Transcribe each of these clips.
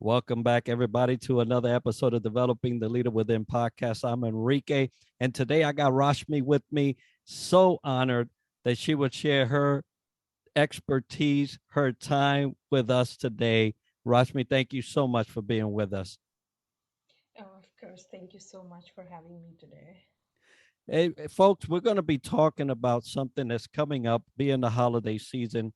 Welcome back, everybody, to another episode of Developing the Leader Within podcast. I'm Enrique, and today I got Rashmi with me. So honored that she would share her expertise, her time with us today. Rashmi, thank you so much for being with us. Oh, of course. Thank you so much for having me today. Hey, folks, we're going to be talking about something that's coming up, being the holiday season.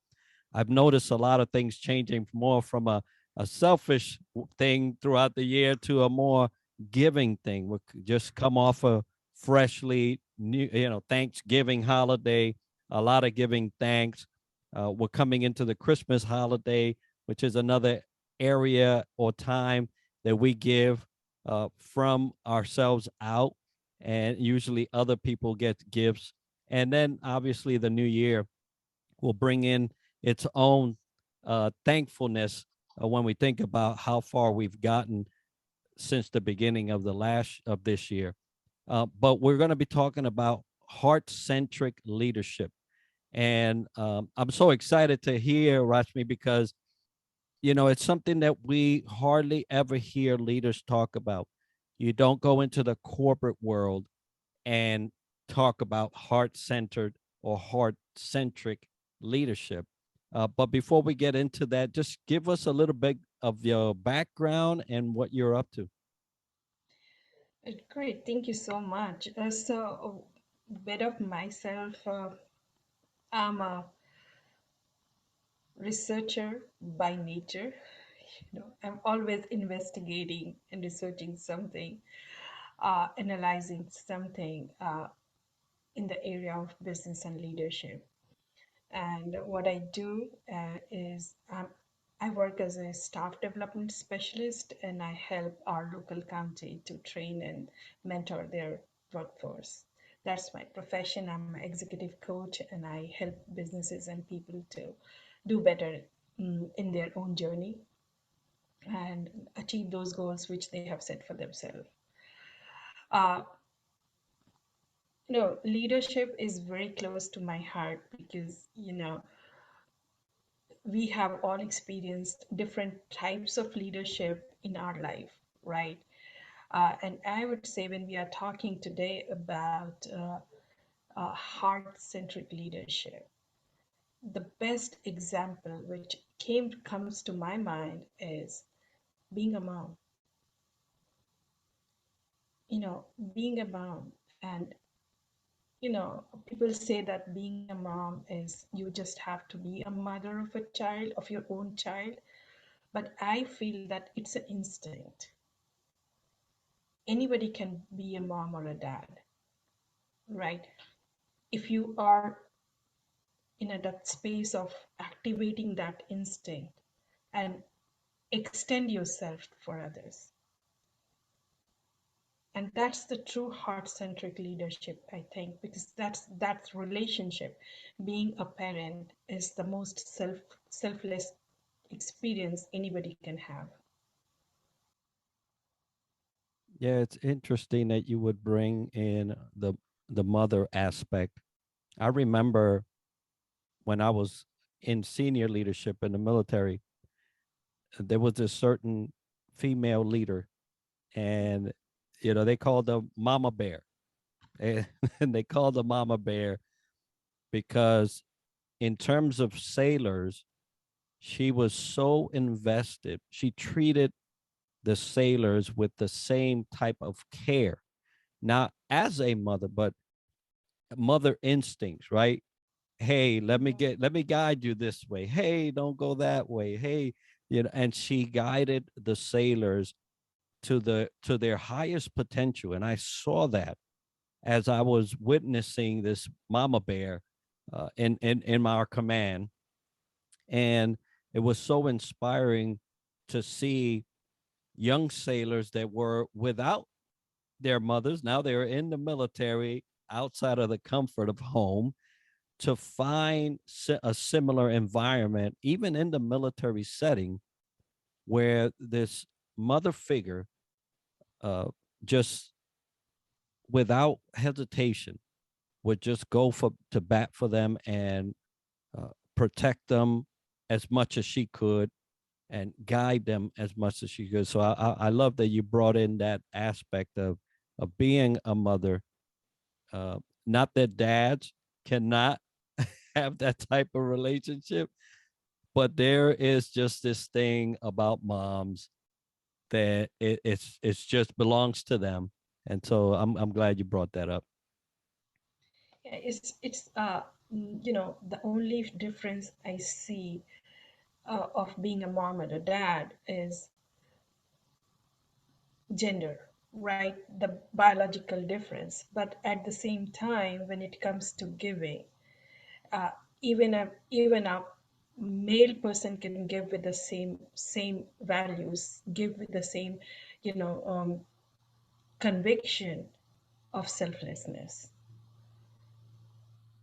I've noticed a lot of things changing more from a selfish thing throughout the year to a more giving thing. We just come off a freshly new, Thanksgiving holiday, a lot of giving thanks. We're coming into the Christmas holiday, which is another area or time that we give from ourselves out, and usually other people get gifts. And then obviously the new year will bring in its own thankfulness when we think about how far we've gotten since the beginning of the last of this year. But we're going to be talking about heart-centric leadership, and I'm so excited to hear Rashmi because it's something that we hardly ever hear leaders talk about. You don't go into the corporate world and talk about heart-centered or heart-centric leadership. But before we get into that, just give us a little bit of your background and what you're up to. Great. Thank you so much. A bit of myself. I'm a researcher by nature. I'm always investigating and researching something, analyzing something in the area of business and leadership. And what I do is I work as a staff development specialist and I help our local county to train and mentor their workforce. That's my profession. I'm an executive coach and I help businesses and people to do better in their own journey and achieve those goals which they have set for themselves. Uh, Leadership is very close to my heart because, we have all experienced different types of leadership in our life, right? And I would say when we are talking today about heart-centric leadership, the best example which comes to my mind is being a mom. Being a mom, and people say that being a mom is you just have to be a mother of a child, of your own child, but I feel that it's an instinct. Anybody can be a mom or a dad, right? If you are in that space of activating that instinct and extend yourself for others. And that's the true heart-centric leadership, I think, because that's relationship. Being a parent is the most selfless experience anybody can have. Yeah, it's interesting that you would bring in the mother aspect. I remember when I was in senior leadership in the military, there was a certain female leader, and they called her Mama Bear, and, and they called her Mama Bear because in terms of sailors, she was so invested. She treated the sailors with the same type of care, not as a mother, but mother instincts, right? Hey, let me guide you this way. Hey, don't go that way. Hey, and she guided the sailors to their highest potential. And I saw that as I was witnessing this mama bear in our command, and it was so inspiring to see young sailors that were without their mothers. Now they're in the military outside of the comfort of home to find a similar environment, even in the military setting, where this mother figure uh, just without hesitation would just go for to bat for them and protect them as much as she could, and guide them as much as she could. So I love that you brought in that aspect of being a mother. Uh, Not that dads cannot have that type of relationship, but there is just this thing about moms that it's just belongs to them. And so I'm glad you brought that up. Yeah, the only difference I see of being a mom and a dad is gender, right? The biological difference. But at the same time, when it comes to giving, uh, even a male person can give with the same values, give with the same, you know, conviction of selflessness.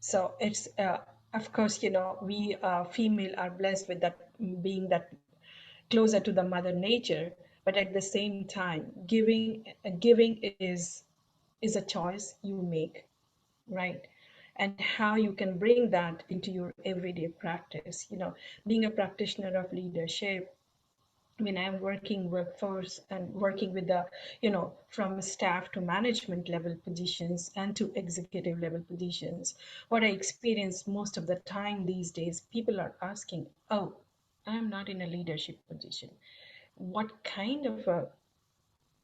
So it's of course, we female are blessed with that, being that closer to the mother nature, but at the same time, giving is a choice you make, right? And how you can bring that into your everyday practice. Being a practitioner of leadership, when I'm working workforce and working with the, from staff to management level positions and to executive level positions, what I experience most of the time these days, people are asking, oh, I'm not in a leadership position. What kind of a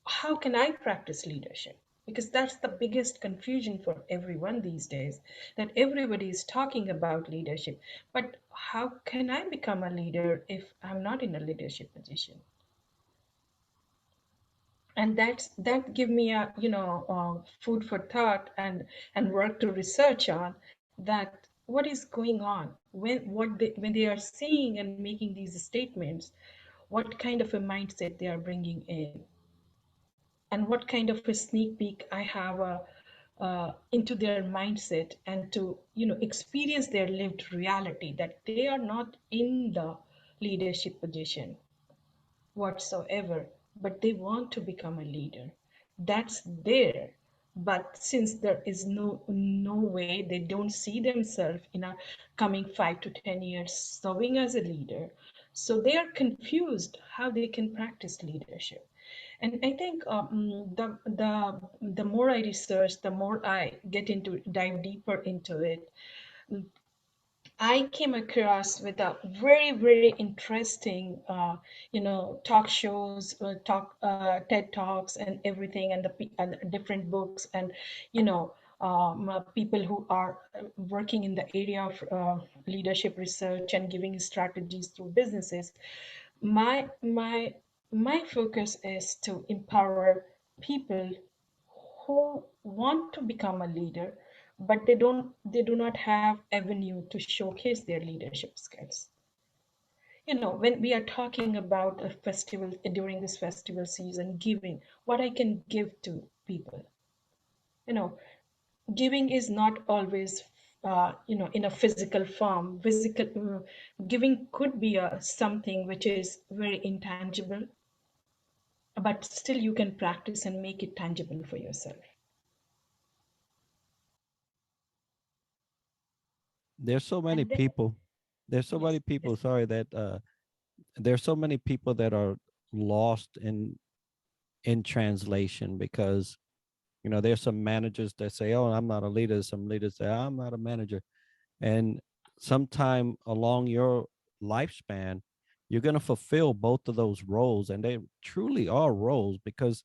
How can I practice leadership? Because that's the biggest confusion for everyone these days, that everybody is talking about leadership. But how can I become a leader if I'm not in a leadership position? And that give me a, food for thought and work to research on that what is going on when they are saying and making these statements, what kind of a mindset they are bringing in, and what kind of a sneak peek I have into their mindset, and to experience their lived reality, that they are not in the leadership position whatsoever, but they want to become a leader. That's there. But since there is no way, they don't see themselves in a coming 5 to 10 years serving as a leader, so they are confused how they can practice leadership. And I think the more I research, the more I dive deeper into it, I came across with a very, very interesting, talk shows, TED Talks, and everything, and and different books, and people who are working in the area of leadership research and giving strategies through businesses. My my my focus is to empower people who want to become a leader, but they do not have avenue to showcase their leadership skills. When we are talking about a festival, during this festival season, giving, what I can give to people, you know giving is not always in a physical form. Giving could be something which is very intangible, but still you can practice and make it tangible for yourself. There's so many And then, people. There's so yes, many yes. people. Sorry that there's so many people that are lost in translation because there's some managers that say, "Oh, I'm not a leader." Some leaders say, "I'm not a manager." And sometime along your lifespan, you're going to fulfill both of those roles, and they truly are roles because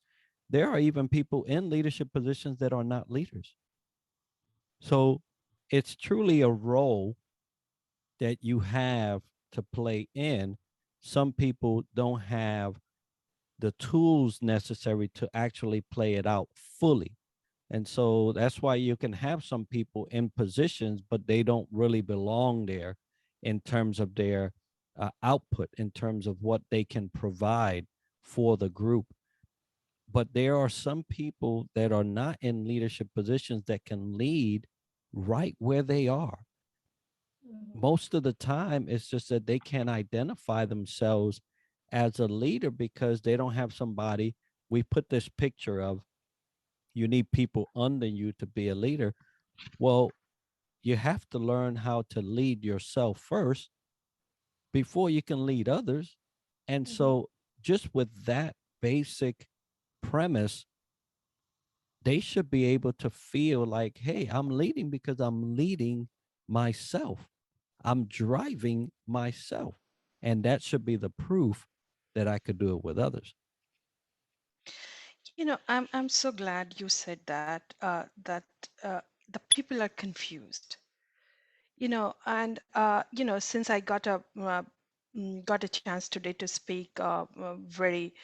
there are even people in leadership positions that are not leaders. So it's truly a role that you have to play in. Some people don't have the tools necessary to actually play it out fully. And so that's why you can have some people in positions, but they don't really belong there in terms of their output, in terms of what they can provide for the group. But there are some people that are not in leadership positions that can lead right where they are. Mhm. Most of the time, it's just that they can't identify themselves as a leader because they don't have somebody. We put this picture of you need people under you to be a leader. Well, you have to learn how to lead yourself first before you can lead others. And Mhm. so, just with that basic premise, they should be able to feel like, hey, I'm leading because I'm leading myself. I'm driving myself. And that should be the proof that I could do it with others. I'm so glad you said that the people are confused. Since I got a chance today to speak very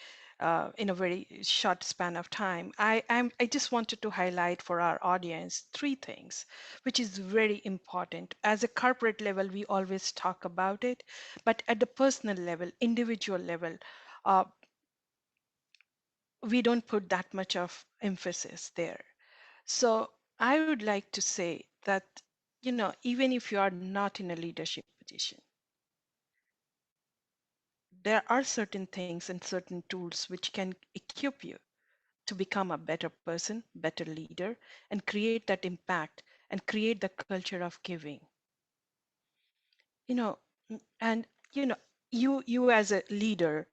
in a very short span of time, I just wanted to highlight for our audience three things, which is very important. As a corporate level, we always talk about it, but at the personal level, individual level, uh, we don't put that much of emphasis there. So I would like to say that, even if you are not in a leadership position, there are certain things and certain tools which can equip you to become a better person, better leader, and create that impact and create the culture of giving. You know, and you as a leader,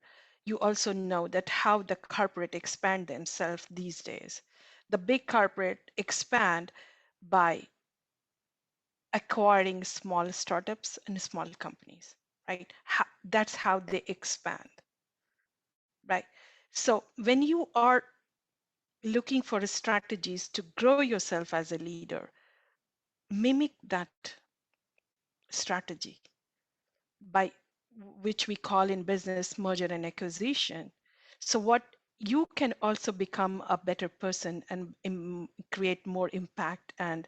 you also know that how the corporate expand themselves these days. The big corporate expand by acquiring small startups and small companies, right? That's how they expand, right? So when you are looking for strategies to grow yourself as a leader, mimic that strategy by which we call in business merger and acquisition. So what you can also become a better person and create more impact and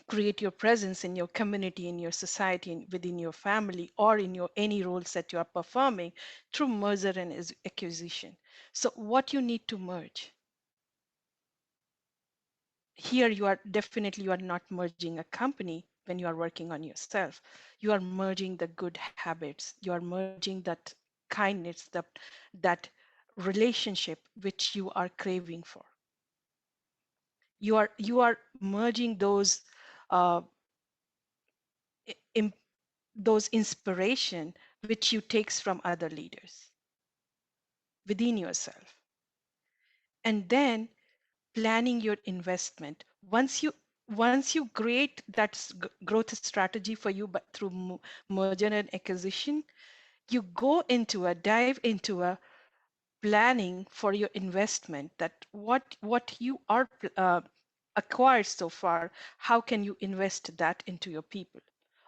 create your presence in your community, in your society, within your family, or in your any roles that you are performing through merger and acquisition. So what you need to merge here, you are definitely, you are not merging a company when you are working on yourself. You are merging the good habits, you are merging that kindness, that relationship which you are craving for. You are merging those uh, im- those inspiration which you takes from other leaders within yourself, and then planning your investment. Once you create that growth strategy for you, but through merger and acquisition, you go into a dive into a planning for your investment, that what you are acquired so far, how can you invest that into your people,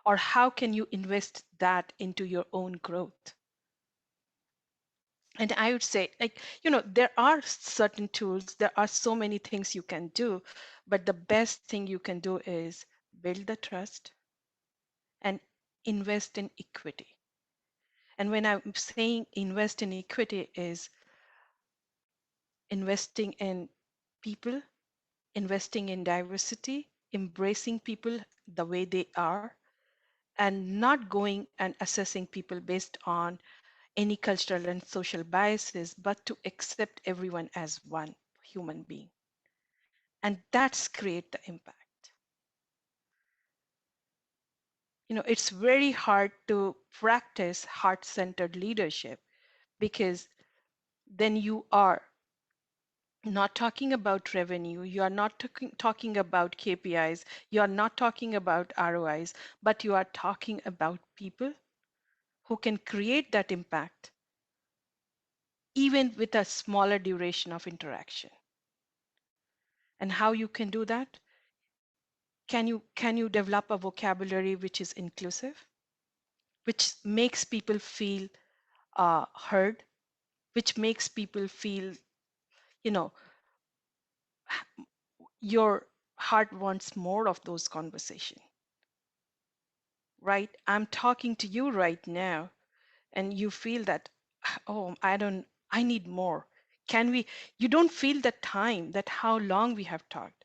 or how can you invest that into your own growth. And I would say, like, there are certain tools, there are so many things you can do, but the best thing you can do is build the trust and invest in equity. And when I'm saying invest in equity, is investing in people, investing in diversity, embracing people the way they are, and not going and assessing people based on any cultural and social biases, but to accept everyone as one human being. And that's create the impact. It's very hard to practice heart-centered leadership, because then you are not talking about revenue, you are not talking about KPIs, you are not talking about ROIs, but you are talking about people who can create that impact even with a smaller duration of interaction. And how you can do that? Can you develop a vocabulary which is inclusive, which makes people feel heard, which makes people feel, you know, your heart wants more of those conversations, right? I'm talking to you right now, and you feel that, oh, I need more. Can we? You don't feel the time, that how long we have talked,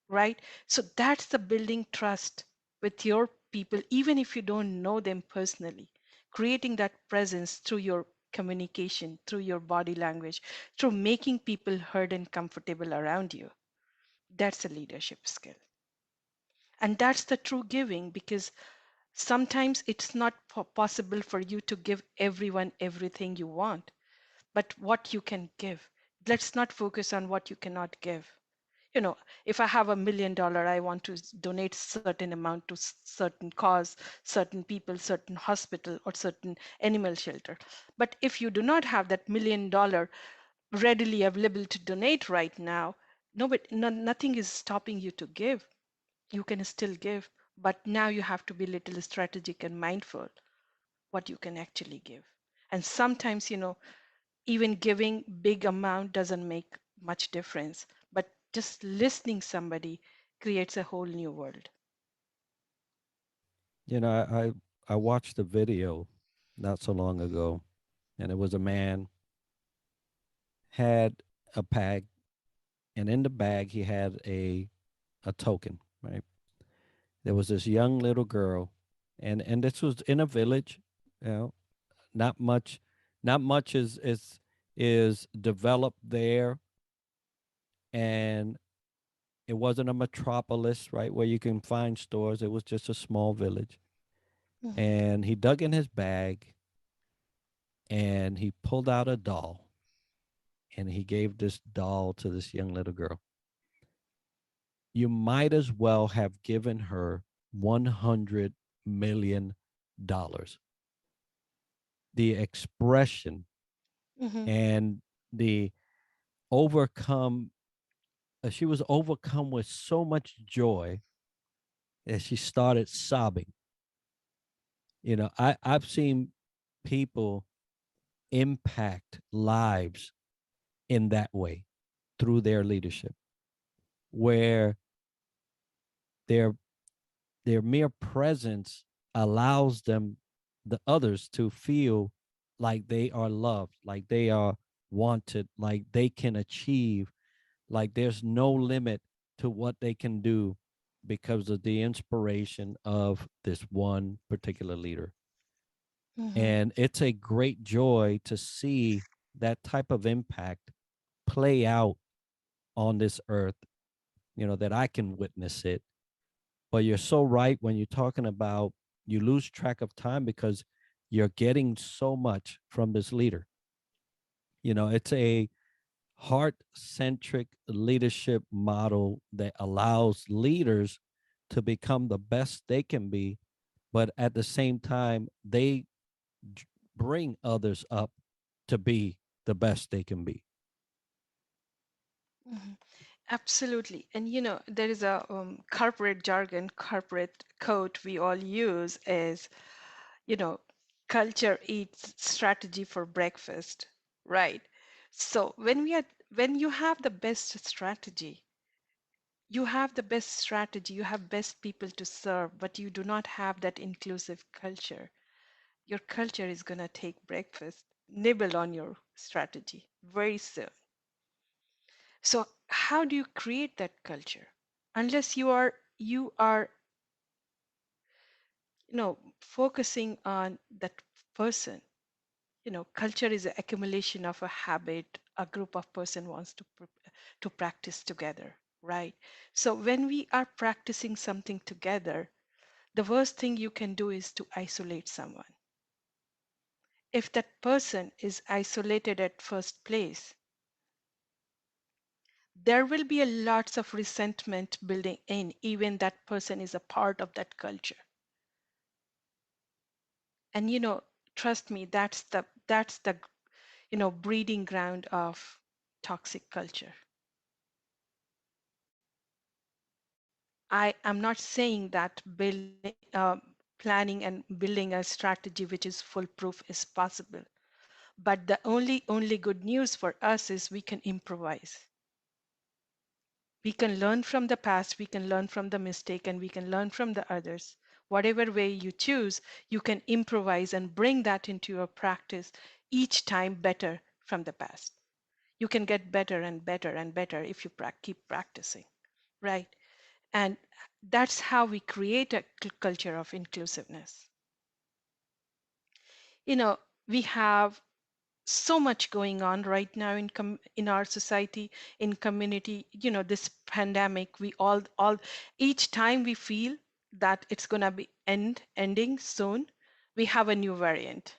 right? So that's the building trust with your people, even if you don't know them personally, creating that presence through your communication, through your body language, through making people heard and comfortable around you. That's a leadership skill. And that's the true giving, because Sometimes it's not possible for you to give everyone everything you want, but what you can give. Let's not focus on what you cannot give. You know, if I have $1 million, I want to donate certain amount to certain cause, certain people, certain hospital, or certain animal shelter. But if you do not have that $1 million readily available to donate right now, nothing is stopping you to give. You can still give, but now you have to be little strategic and mindful what you can actually give. And sometimes, even giving big amount doesn't make much difference, but just listening somebody creates a whole new world. You know, I watched a video not so long ago, and it was a man had a bag, and in the bag he had a token. Right, there was this young little girl, and this was in a village. You know, not much, not much is developed there, and it wasn't a metropolis, right, where you can find stores. It was just a small village. Mhm, And he dug in his bag and he pulled out a doll and he gave this doll to this young little girl. You might as well have given her $100 million. The expression mhm, and the overcome, she was overcome with so much joy that she started sobbing. You know, I've seen people impact lives in that way through their leadership, where their their mere presence allows them, the others, to feel like they are loved, like they are wanted, like they can achieve, like there's no limit to what they can do because of the inspiration of this one particular leader. mhm, And it's a great joy to see that type of impact play out on this earth, you know, that I can witness it. But you're so right when you're talking about you lose track of time because you're getting so much from this leader. You know, it's a heart-centric leadership model that allows leaders to become the best they can be, but at the same time, they bring others up to be the best they can be. mhm. Absolutely. And there is a corporate jargon, corporate quote we all use is, you know, culture eats strategy for breakfast, right? So when you have the best strategy, you have best people to serve, but you do not have that inclusive culture. Your culture is going to take breakfast, nibble on your strategy very soon. So how do you create that culture? Unless you are focusing on that person. Culture is an accumulation of a habit a group of person wants to practice together, right? So when we are practicing something together, the worst thing you can do is to isolate someone. If that person is isolated at first place, there will be a lots of resentment building in, even that person is a part of that culture. And trust me, that's the breeding ground of toxic culture. I am not saying that planning and building a strategy which is foolproof is possible. But the only good news for us is we can improvise. We can learn from the past, we can learn from the mistake, and we can learn from the others. Whatever way you choose, you can improvise and bring that into your practice each time better from the past. You can get better and better and better if you keep practicing, right? And that's how we create a culture of inclusiveness. You know, we have so much going on right now in our society, in community. This pandemic, we all each time we feel that it's going to be ending soon, we have a new variant,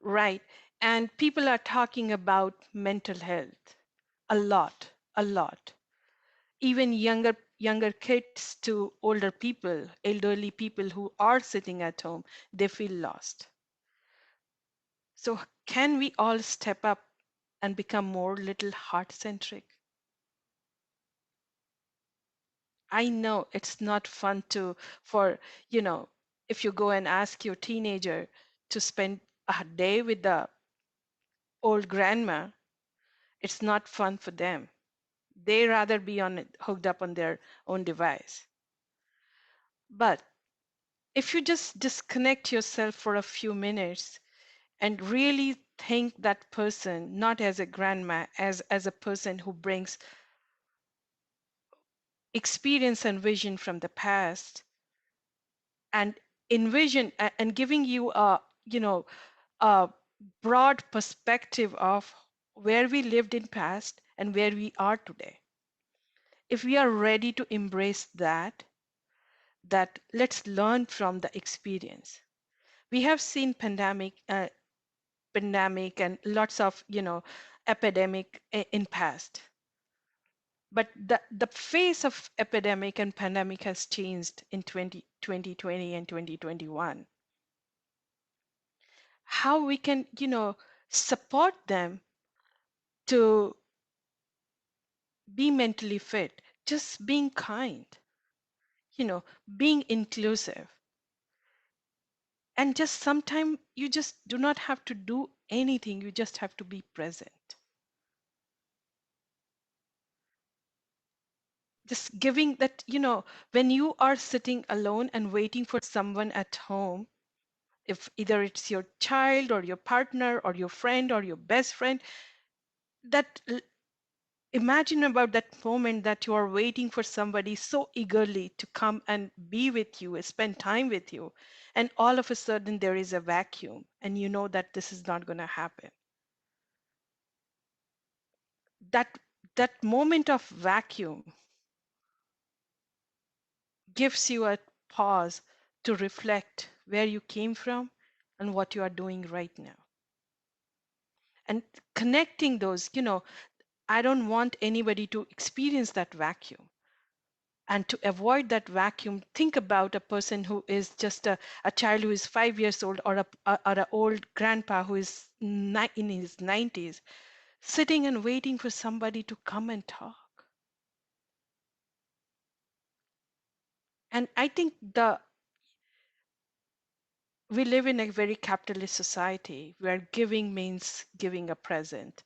right? And people are talking about mental health a lot, a lot. Even younger kids to older people, elderly people who are sitting at home, they feel lost. So can we all step up and become more little heart centric? I know it's not fun to, for, you know, if you go and ask your teenager to spend a day with the old grandma, it's not fun for them. They rather be hooked up on their own device. But if you just disconnect yourself for a few minutes and really think that person not as a grandma, as a person who brings experience and vision from the past, and envision and giving you a, you know, a broad perspective of where we lived in past and where we are today. If we are ready to embrace that let's learn from the experience. We have seen pandemic and lots of, you know, epidemic in past, but the face of epidemic and pandemic has changed in 2020 and 2021. How we can, you know, support them to be mentally fit, just being kind, you know, being inclusive, and just sometimes you just do not have to do anything, you just have to be present. Just giving that, you know, when you are sitting alone and waiting for someone at home, if either it's your child or your partner or your friend or your best friend, that imagine about that moment that you are waiting for somebody so eagerly to come and be with you, spend time with you, and all of a sudden there is a vacuum and you know that this is not going to happen. That moment of vacuum gives you a pause to reflect where you came from and what you are doing right now. And connecting those, you know, I don't want anybody to experience that vacuum. And to avoid that vacuum, think about a person who is just a child who is 5 years old, or an old grandpa who is in his 90s, sitting and waiting for somebody to come and talk. And I think we live in a very capitalist society where giving means giving a present,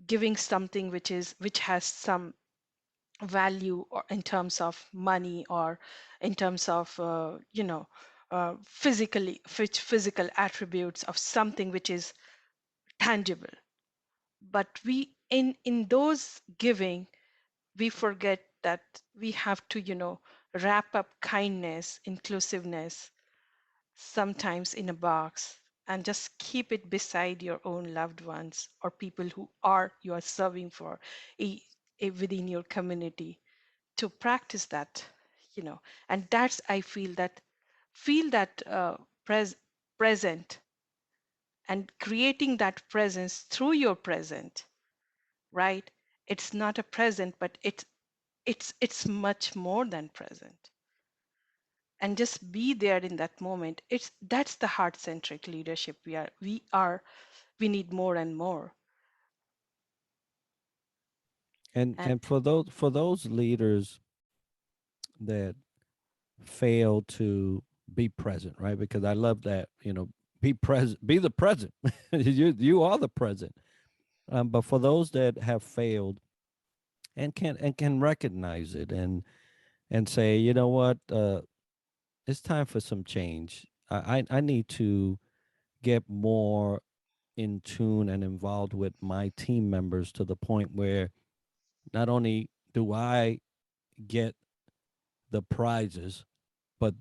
giving something which has some value, or in terms of money, or in terms of physical attributes of something which is tangible. But we, in those giving, we forget that we have to, you know, wrap up kindness, inclusiveness, sometimes in a box, and just keep it beside your own loved ones or people who are you are serving for, within your community, to practice that, you know. And that's, I feel that present, and creating that presence through your present, right? It's not a present, but it's much more than present. And just be there in that moment. That's the heart centric leadership we need more and more. And And for those leaders that fail to be present, right? Because I love that, you know, be present, be the present. You are the present. But for those that have failed and can recognize it and say, you know what, it's time for some change. I need to get more in tune and involved with my team members to the point where not only do I get the prizes, but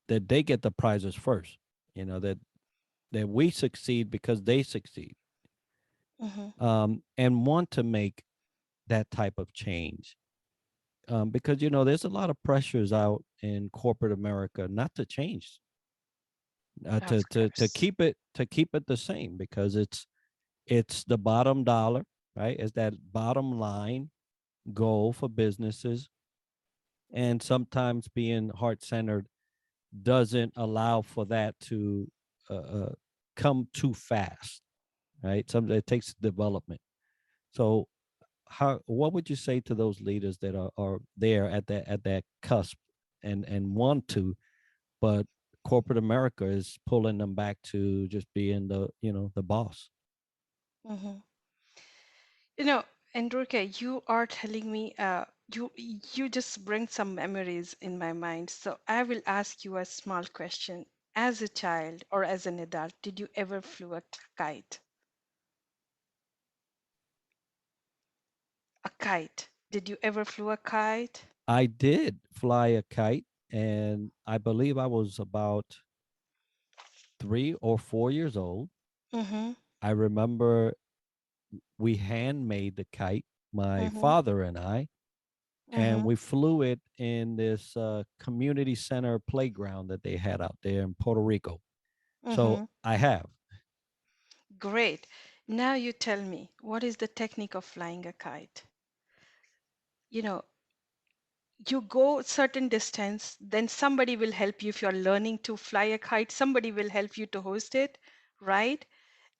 that they get the prizes first. You know, that we succeed because they succeed, mhm, and want to make that type of change. because there's a lot of pressures out in corporate America not to change, Of to course. keep it the same, because it's the bottom dollar, right? It's that bottom line goal for businesses, and sometimes being heart centered doesn't allow for that to uh, uh, come too fast, right? Sometimes it takes development. So, what would you say to those leaders that are there at that cusp and want to, but corporate America is pulling them back to just being the boss? Hmm. You know, Enrique, you are telling me, you just bring some memories in my mind. So I will ask you a small question. As a child or as an adult, did you ever flew a kite? A kite. Did you ever flew a kite? I did fly a kite, and I believe I was about 3 or 4 years old. Mm-hmm. I remember we handmade the kite, my Mm-hmm. father and I, and Mm-hmm. we flew it in this community center playground that they had out there in Puerto Rico. So Mm-hmm. I have. Great. Now you tell me, what is the technique of flying a kite? You know, you go certain distance, then somebody will help you if you're learning to fly a kite, somebody will help you to host it, right?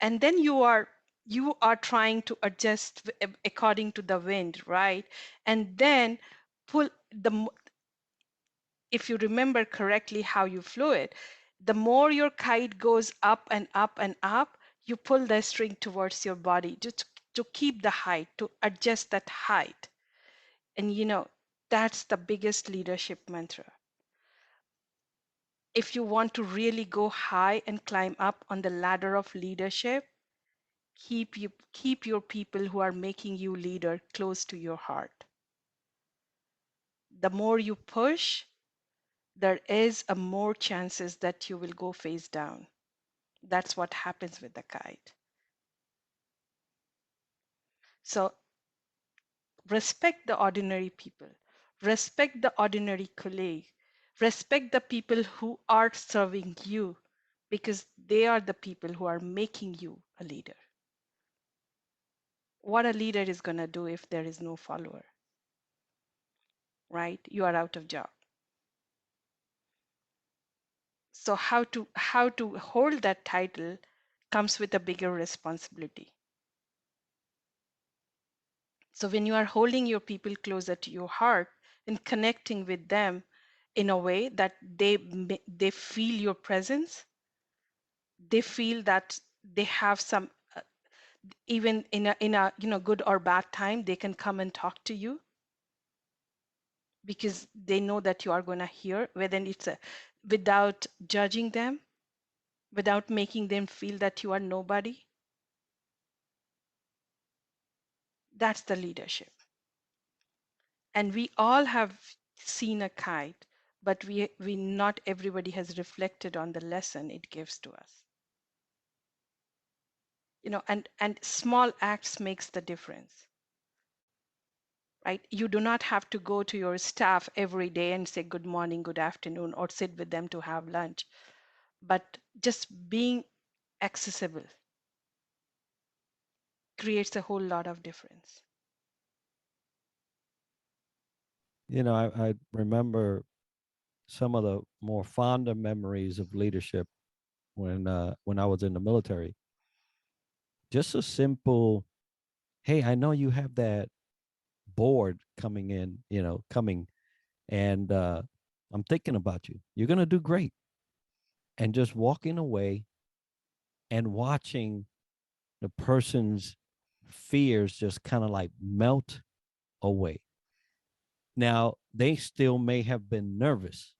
And then you are trying to adjust according to the wind, right? And then pull if you remember correctly how you flew it, the more your kite goes up and up and up, you pull the string towards your body just to keep the height, to adjust that height. And that's the biggest leadership mantra. If you want to really go high and climb up on the ladder of leadership, keep your people who are making you leader close to your heart. The more you push, there is a more chances that you will go face down. That's what happens with the kite. So respect the ordinary people, respect the ordinary colleague, respect the people who are serving you, because they are the people who are making you a leader. What a leader is going to do if there is no follower, right? You are out of job. So how to hold that title comes with a bigger responsibility. So when you are holding your people closer to your heart and connecting with them in a way that they feel your presence, they feel that they have some even in a good or bad time, they can come and talk to you because they know that you are going to hear, whether it's without judging them, without making them feel that you are nobody. That's the leadership. And we all have seen a kite, but we not everybody has reflected on the lesson it gives to us. And small acts makes the difference, right? You do not have to go to your staff every day and say good morning, good afternoon, or sit with them to have lunch, but just being accessible creates a whole lot of difference. I remember some of the more fonder memories of leadership when I was in the military. Just a simple, hey, I know you have that board coming in, coming, and I'm thinking about you. You're gonna do great. And just walking away and watching the person's fears just kind of like melt away. Now, they still may have been nervous,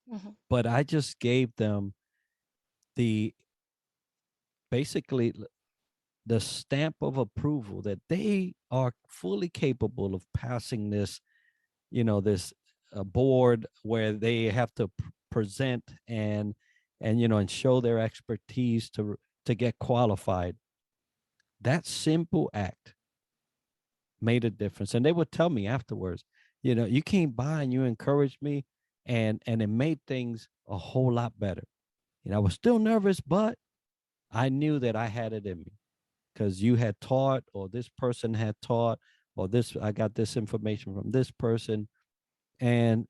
Mhm. but I just gave them the basically the stamp of approval that they are fully capable of passing this board where they have to present and show their expertise to get qualified. That simple act made a difference, and they would tell me afterwards, You came by and you encouraged me, and it made things a whole lot better. I was still nervous, but I knew that I had it in me because you had taught, or this person had taught, or this I got this information from this person. And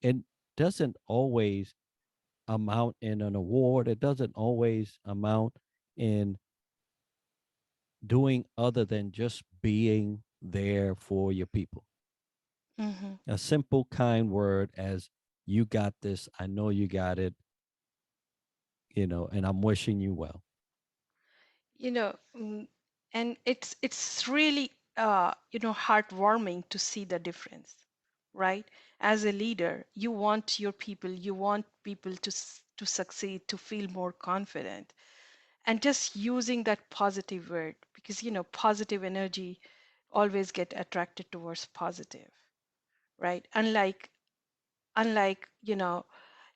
it doesn't always amount in an award. It doesn't always amount in doing other than just being there for your people. Hmm. A simple, kind word as you got this, I know you got it, and I'm wishing you well. You know, and it's really heartwarming to see the difference, right? As a leader, you want people to succeed, to feel more confident, and just using that positive word, because positive energy always get attracted towards positive, right? Unlike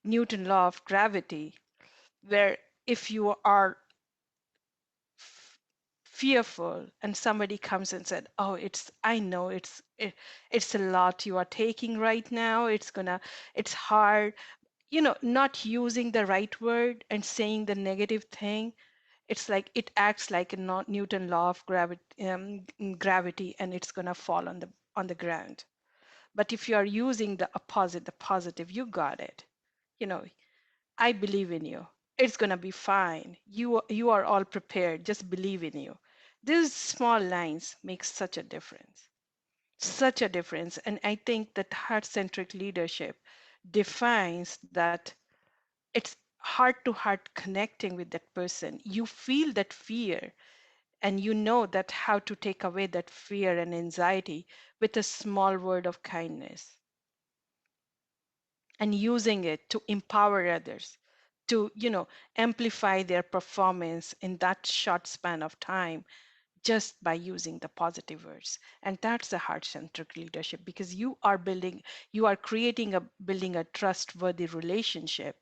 Newton law of gravity, where if you are fearful and somebody comes and said, oh, I know it's a lot you are taking right now, it's hard, not using the right word and saying the negative thing, it's like it acts like a Newton law of gravity, and it's gonna fall on the ground. But if you are using the positive, you got it, you know I believe in you. It's gonna be fine. You are all prepared. Just believe in you. These small lines make such a difference. Such a difference. And I think that heart-centric leadership defines that it's heart to heart connecting with that person. You feel that fear, and you know that how to take away that fear and anxiety with a small word of kindness, and using it to empower others, to amplify their performance in that short span of time, just by using the positive words. And that's the heart-centric leadership, because you are creating a building a trustworthy relationship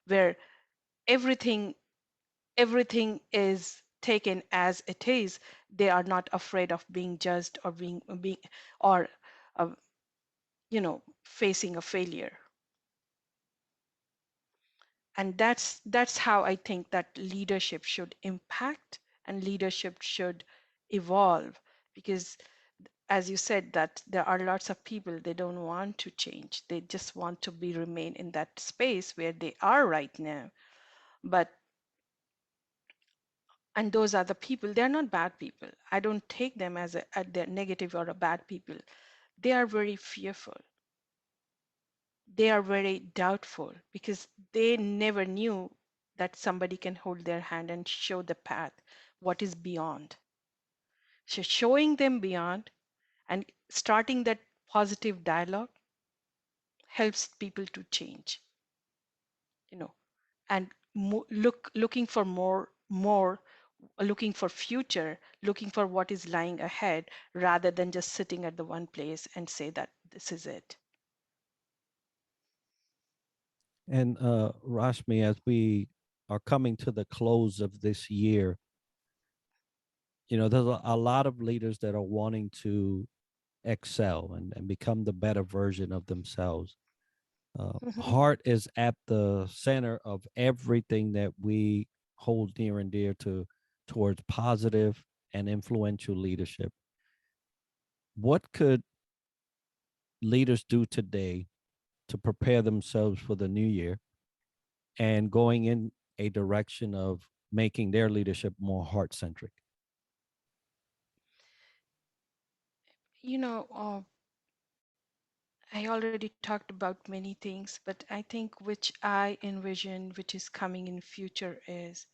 where everything everything is taken as it is. They are not afraid of being judged, or being or uh, facing a failure. And that's how I think that leadership should impact, and leadership should evolve. Because as you said, that there are lots of people, they don't want to change, they just want to be remain in that space where they are right now. But and those are the people, they're not bad people, I don't take them as they're negative or a bad people. They are very fearful, they are very doubtful, because they never knew that somebody can hold their hand and show the path, what is beyond. So showing them beyond and starting that positive dialogue helps people to change, you know, and looking for more, looking for future, looking for what is lying ahead, rather than just sitting at the one place and say that this is it. And Rashmi, as we are coming to the close of this year, there's a lot of leaders that are wanting to excel and become the better version of themselves. Mhm. Heart is at the center of everything that we hold near and dear towards positive and influential leadership. What could leaders do today to prepare themselves for the new year and going in a direction of making their leadership more heart centric? You know, I already talked about many things, but I think which I envision, which is coming in future, is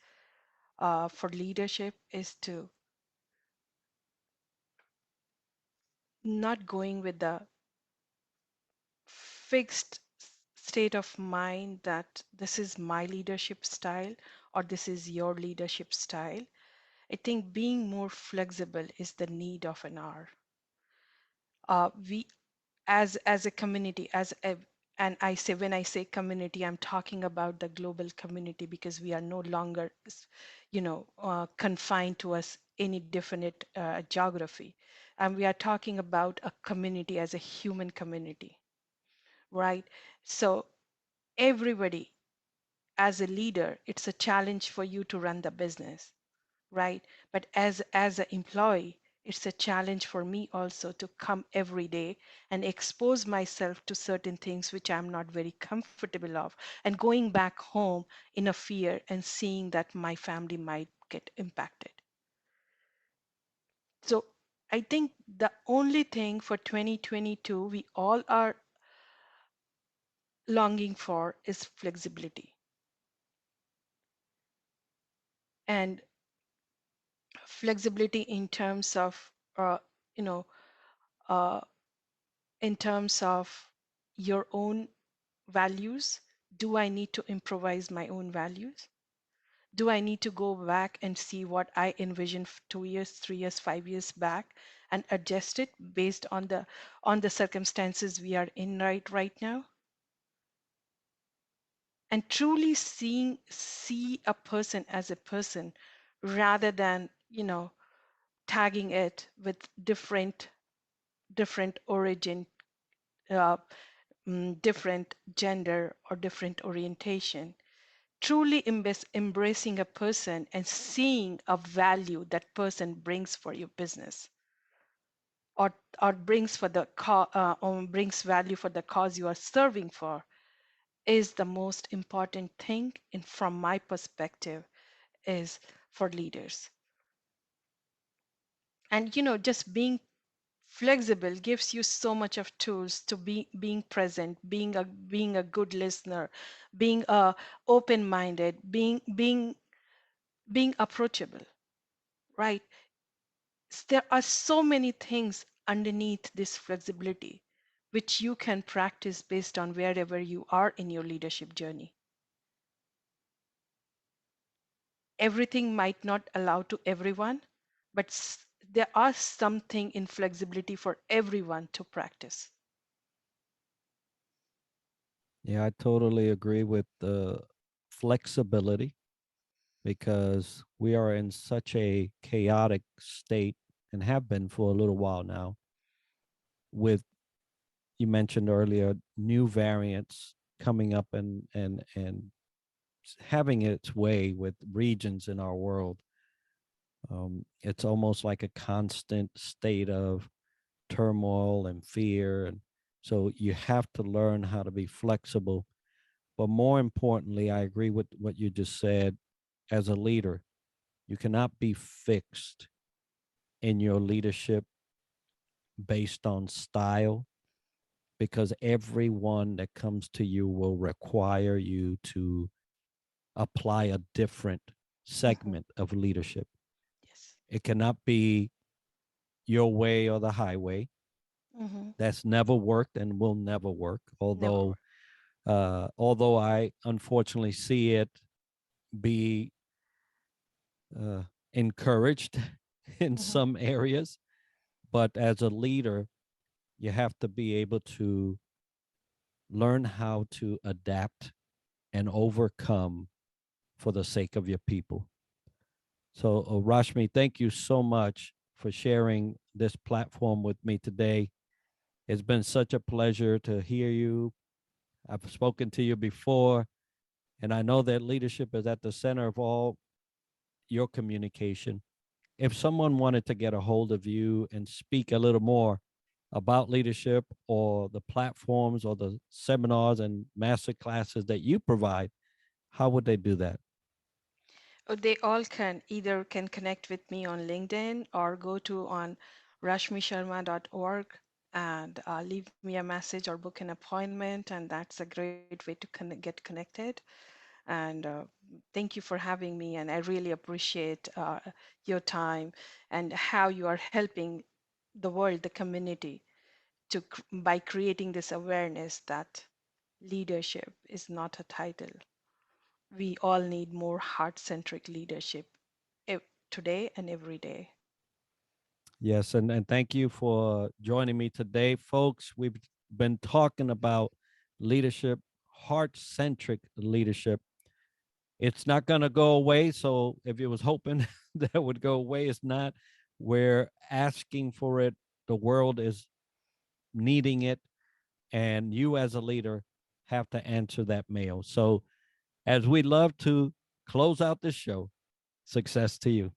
for leadership is to not going with the fixed state of mind that this is my leadership style or this is your leadership style. I think being more flexible is the need of an hour. We as a community, and I say, when I say community, I'm talking about the global community, because we are no longer confined to us any definite geography. and we are talking about a community as a human community, right? So everybody, as a leader, it's a challenge for you to run the business, right? But as an employee, it's a challenge for me also to come every day and expose myself to certain things which I'm not very comfortable of, and going back home in a fear and seeing that my family might get impacted. So I think the only thing for 2022 we all are longing for is flexibility. And flexibility in terms of, you know, uh, in terms of your own values. Do I need to improvise my own values? Do I need to go back and see what I envisioned 2 years, 3 years, 5 years back and adjust it based on the circumstances we are in right now? And truly see a person as a person rather than, tagging it with different origin, uh, different gender or different orientation. Truly embracing a person and seeing a value that person brings for your business, or brings for the or brings value for the cause you are serving for, is the most important thing in from my perspective, is for leaders. And just being flexible gives you so much of tools to being present, being a good listener, being open minded, being approachable, right? There are so many things underneath this flexibility which you can practice based on wherever you are in your leadership journey. Everything might not allow to everyone, but there are something in flexibility for everyone to practice. Yeah, I totally agree with the flexibility because we are in such a chaotic state and have been for a little while now with, you mentioned earlier, new variants coming up and having its way with regions in our world. It's almost like a constant state of turmoil and fear. And so you have to learn how to be flexible. But more importantly, I agree with what you just said. As a leader, you cannot be fixed in your leadership based on style, because everyone that comes to you will require you to apply a different Mhm. segment of leadership. Yes. It cannot be your way or the highway. Hmm. That's never worked and will never work. Never work. Although I unfortunately see it be uh, encouraged in Hmm. some areas, but as a leader, you have to be able to learn how to adapt and overcome for the sake of your people. So, Rashmi, thank you so much for sharing this platform with me today. It's been such a pleasure to hear you. I've spoken to you before, and I know that leadership is at the center of all your communication. If someone wanted to get a hold of you and speak a little more about leadership or the platforms or the seminars and master classes that you provide, how would they do that? They all can either can connect with me on LinkedIn or go to on rashmisharma.org and leave me a message or book an appointment, and that's a great way to get connected. And thank you for having me, and I really appreciate your time and how you are helping the world, the community, by creating this awareness that leadership is not a title. We all need more heart-centric leadership today and every day. Yes, and thank you for joining me today, folks. We've been talking about leadership, heart centric leadership. It's not going to go away. So if you was hoping that would go away, it's not. We're asking for it The world is needing it, and you as a leader have to answer that mail. So, as we love to close out this show, success to you.